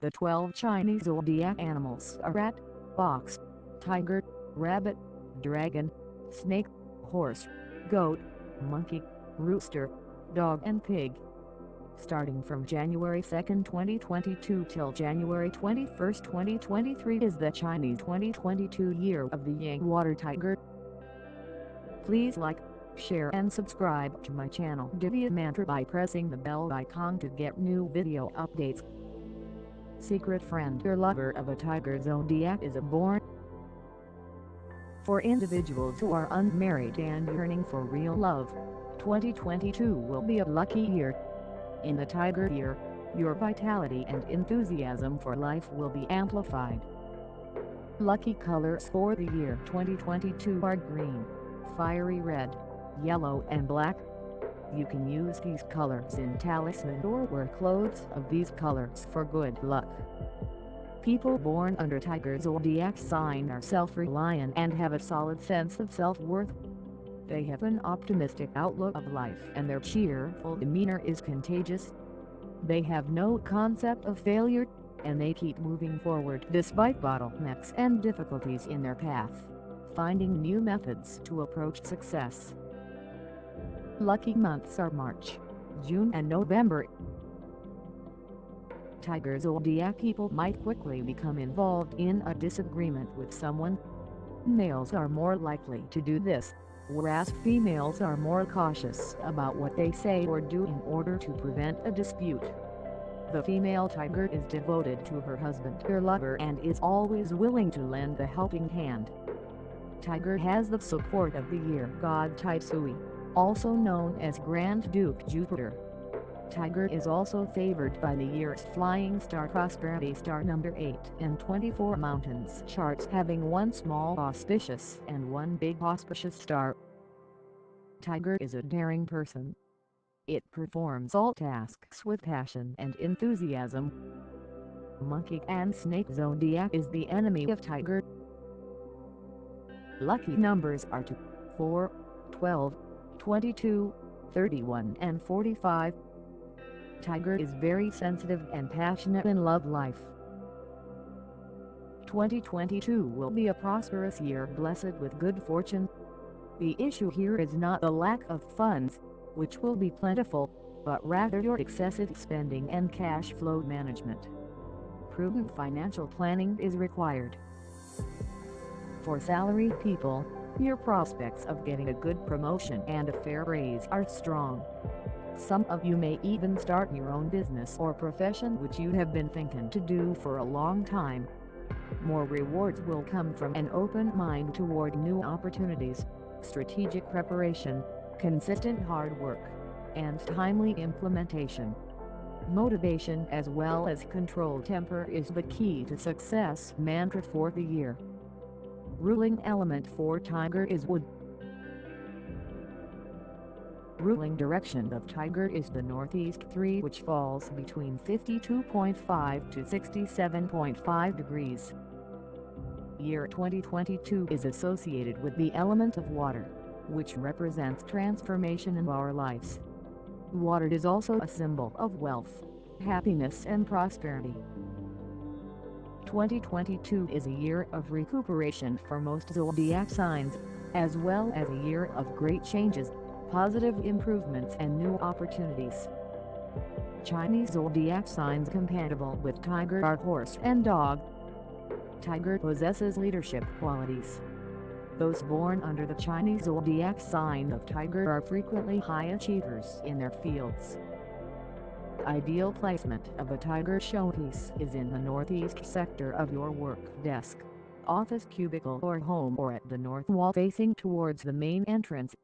The 12 Chinese zodiac animals are rat, fox, tiger, rabbit, dragon, snake, horse, goat, monkey, rooster, dog and pig. Starting from January 2, 2022 till January 21, 2023 is the Chinese 2022 year of the Yang water tiger. Please like, share and subscribe to my channel Demeanor by pressing the bell icon to get new video updates. Secret friend or lover of a tiger zodiac is born. For individuals who are unmarried and yearning for real love, 2022 will be a lucky year. In the tiger year, your vitality and enthusiasm for life will be amplified. Lucky colors for the year 2022 are green, fiery red, yellow and black. You can use these colors in talisman or wear clothes of these colors for good luck. People born under tiger zodiac sign are self-reliant and have a solid sense of self-worth. They have an optimistic outlook of life and their cheerful demeanor is contagious. They have no concept of failure, and they keep moving forward despite bottlenecks and difficulties in their path, finding new methods to approach success. Lucky months are March, June and November. Tiger zodiac people might quickly become involved in a disagreement with someone. Males are more likely to do this, whereas females are more cautious about what they say or do in order to prevent a dispute. The female tiger is devoted to her husband or lover and is always willing to lend a helping hand. Tiger has the support of the year god Feng Shui, also known as Grand Duke Jupiter. Tiger is also favored by the year's flying star prosperity star number 8 and 24 mountains charts, having one small auspicious and one big auspicious star. Tiger is a daring person. It performs all tasks with passion and enthusiasm. Monkey and snake zodiac is the enemy of tiger. Lucky numbers are 2, 4, 12, 22, 31 and 45. Tiger is very sensitive and passionate in love life. 2022 will be a prosperous year blessed with good fortune. The issue here is not the lack of funds, which will be plentiful, but rather your excessive spending and cash flow management. Prudent financial planning is required. For salaried people, your prospects of getting a good promotion and a fair raise are strong. Some of you may even start your own business or profession which you have been thinking to do for a long time. More rewards will come from an open mind toward new opportunities, strategic preparation, consistent hard work, and timely implementation. Motivation as well as controlled temper is the key to success mantra for the year. Ruling element for tiger is wood. Ruling direction of tiger is the northeast 3, which falls between 52.5 to 67.5 degrees. Year 2022 is associated with the element of water, which represents transformation in our lives. Water is also a symbol of wealth, happiness and prosperity. 2022 is a year of recuperation for most zodiac signs, as well as a year of great changes, positive improvements and new opportunities. Chinese zodiac signs compatible with tiger are horse and dog. Tiger possesses leadership qualities. Those born under the Chinese zodiac sign of tiger are frequently high achievers in their fields. Ideal placement of a tiger showpiece is in the northeast sector of your work desk, office cubicle or home, or at the north wall facing towards the main entrance.